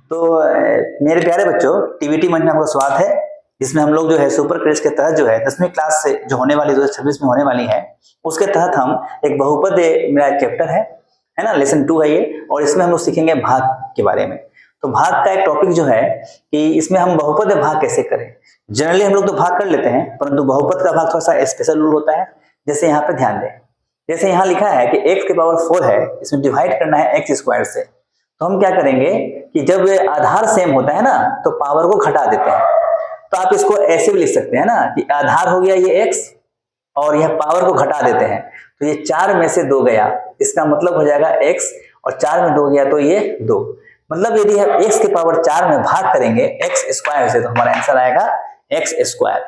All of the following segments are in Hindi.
तो मेरे प्यारे बच्चों, टीवीटी मंच में आपका स्वागत है, जिसमें हम लोग जो है सुपर क्रेज के तहत जो है 10वीं क्लास से जो होने वाली 2026 में होने वाली है, उसके तहत हम एक बहुपद मेरा चैप्टर है ना, लेसन 2 है ये, और इसमें हम लोग सीखेंगे भाग के बारे में। तो भाग का एक टॉपिक जो है कि इसमें हम बहुपद भाग कैसे करें। जनरली हम लोग तो भाग कर लेते हैं, परंतु बहुपद का भाग थोड़ा सा स्पेशल रूल होता है। जैसे यहाँ पे ध्यान दें, जैसे यहाँ लिखा है कि x की पावर 4 है, इसमें डिवाइड करना है x स्क्वायर से, तो हम क्या करेंगे कि जब आधार सेम होता है ना तो पावर को घटा देते हैं। तो आप इसको ऐसे भी लिख सकते हैं ना कि आधार हो गया ये x और यह पावर को घटा देते हैं, तो ये 4 में से 2 गया, इसका मतलब हो जाएगा x, और 4 में 2 गया तो ये 2। मतलब यदि हम x की पावर 4 में भाग करेंगे x स्क्वायर से तो हमारा आंसर आएगा x स्क्वायर।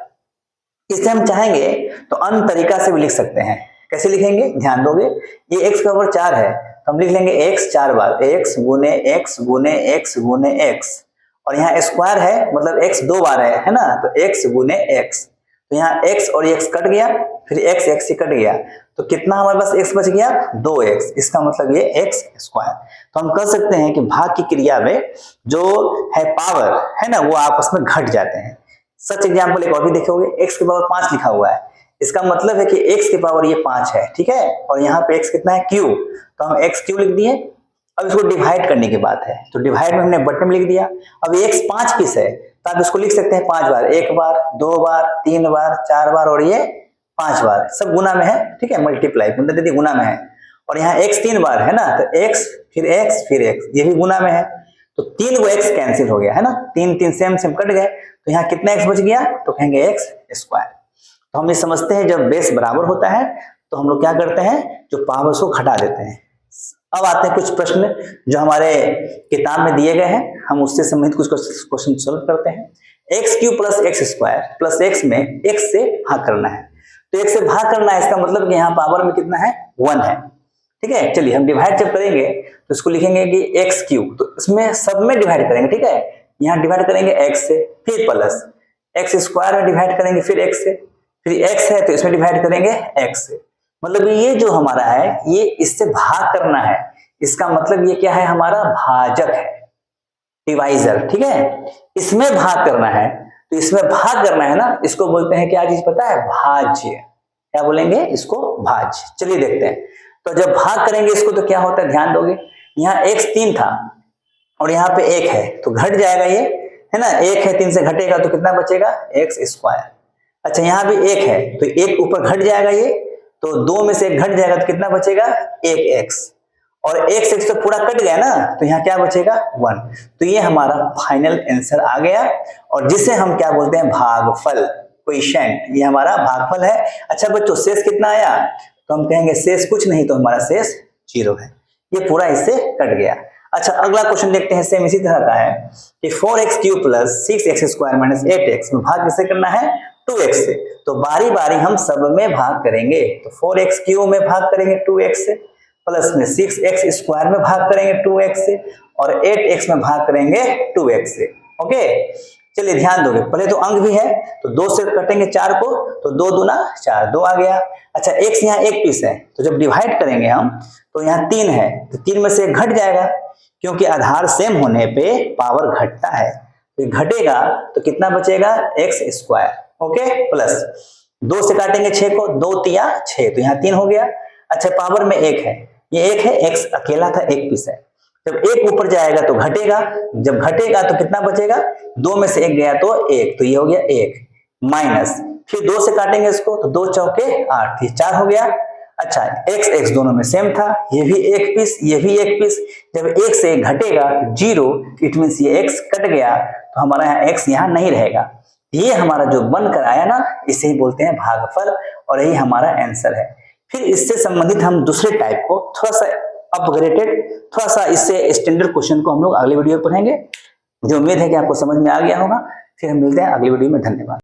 इसे हम चाहेंगे तो अन्य तरीका से भी लिख सकते हैं। कैसे लिखेंगे, ध्यान दोगे, ये x की पावर 4 है तो हम लिख लेंगे x 4 बार, x गुने x गुने x गुने x, और यहाँ स्क्वायर है मतलब x 2 बार है ना, तो x गुने x, तो यहाँ x और x कट गया, फिर x से कट गया, तो कितना हमारे पास x बच गया 2x, इसका मतलब ये x स्क्वायर। तो हम कह सकते हैं कि भाग की क्रिया में जो है पावर है ना वो आपस में घट जाते हैं। सच एग्जाम्पल एक और भी देखोगे, x की पावर 5 लिखा हुआ है, इसका मतलब है कि x की पावर ये 5 है, ठीक है, और यहाँ पे x कितना है q, तो हम x q लिख दिए। अब इसको डिवाइड करने की बात है, तो डिवाइड में हमने बटन में लिख दिया। अब x 5 पीस है तो आप इसको लिख सकते हैं 5 बार, 1 बार 2 बार 3 बार 4 बार और ये 5 बार, सब गुना में है, ठीक है, मल्टीप्लाई गुना में है। और यहाँ x 3 बार है ना, तो x फिर x फिर x, ये भी गुना में है, तो 3 को x कैंसिल हो गया है ना, 3 सेम कट गए, तो यहाँ कितना x बच गया, तो कहेंगे x स्क्वायर। तो हम ये समझते हैं जब बेस बराबर होता है तो हम लोग क्या करते हैं, जो पावर्स को घटा देते हैं। अब आते हैं कुछ प्रश्न जो हमारे किताब में दिए गए हैं, हम उससे संबंधित कुछ क्वेश्चन सॉल्व करते हैं। x³ plus x square plus x में x से भाग करना है, तो x से भाग करना है, इसका मतलब कि यहाँ पावर में कितना है 1 है, ठीक है। चलिए हम डिवाइड जब करेंगे तो इसको लिखेंगे कि x³, तो इसमें सब में डिवाइड करेंगे, ठीक है, यहाँ डिवाइड करेंगे x से, फिर प्लस x स्क्वायर में डिवाइड करेंगे फिर x से, फिर x है तो इसमें डिवाइड करेंगे x से। मतलब ये जो हमारा है ये इससे भाग करना है, इसका मतलब ये क्या है, हमारा भाजक है, डिवाइजर, ठीक है। इसमें भाग करना है, तो इसमें भाग करना है ना, इसको बोलते हैं क्या चीज पता है, भाज्य। क्या बोलेंगे इसको, भाज्य। चलिए देखते हैं, तो जब भाग करेंगे इसको तो क्या होता है, ध्यान दोगे, यहाँ x 3 था और यहाँ पे 1 है तो घट जाएगा ये, है ना, 1 है 3 से घटेगा तो कितना बचेगा x स्क्वायर। अच्छा यहाँ भी 1 है तो 1 ऊपर घट जाएगा ये, तो 2 में से 1 घट जाएगा तो कितना बचेगा 1x, और 1 से 1 तो पूरा कट गया ना, तो यहाँ क्या बचेगा 1। तो ये हमारा फाइनल आंसर आ गया, और जिसे हम क्या बोलते हैं, भागफल, क्वोशिएंट, ये हमारा भागफल है। अच्छा बच्चों, शेष कितना आया, तो हम कहेंगे शेष कुछ नहीं, तो हमारा शेष 0 है, ये पूरा इससे कट गया। अच्छा अगला क्वेश्चन देखते हैं, सेम इसी तरह का है कि 4x³ plus 6x square minus 8x में भाग किससे करना है, 2x से। तो बारी बारी हम सब में भाग करेंगे, तो 4x³ में भाग करेंगे 2x से, प्लस में 6x स्क्वायर में भाग करेंगे 2x से, और 8x में भाग करेंगे 2x से। ओके, चलिए ध्यान दोगे, पहले तो अंक भी है तो 2 से कटेंगे 4 को, तो 2 दूना 4, 2 आ गया। अच्छा x यहाँ 1 पीस है, तो जब डिवाइड करेंगे हम तो यहाँ 3 है, तो 3 में से 1 घट जाएगा, क्योंकि आधार सेम होने पे पावर घटता है, तो घटेगा तो कितना बचेगा x स्क्वायर। ओके, प्लस 2 से काटेंगे 6 को, 2 तिया 6, तो यहाँ 3 हो गया। अच्छा पावर में 1 है, ये 1 है, x अकेला था 1 पीस है, जब 1 ऊपर जाएगा तो घटेगा, जब घटेगा तो कितना बचेगा, 2 में से 1 गया तो 1, तो ये हो गया 1, माइनस फिर 2 से काटेंगे इसको, तो 2 चौके 8, ये 4 हो गया। अच्छा x दोनों में सेम था, ये भी 1 पीस ये भी 1 पीस, जब 1 से 1 घटेगा तो 0, इट मीन ये x कट गया, तो हमारा यहाँ x यहाँ नहीं रहेगा। ये हमारा जो बनकर आया ना, इसे ही बोलते हैं भागफल, और यही हमारा आंसर है। फिर इससे संबंधित हम दूसरे टाइप को थोड़ा सा अपग्रेडेड, थोड़ा सा इससे स्टैंडर्ड क्वेश्चन को हम लोग अगले वीडियो में पढ़ेंगे। मुझे उम्मीद है कि आपको समझ में आ गया होगा। फिर हम मिलते हैं अगली वीडियो में, धन्यवाद।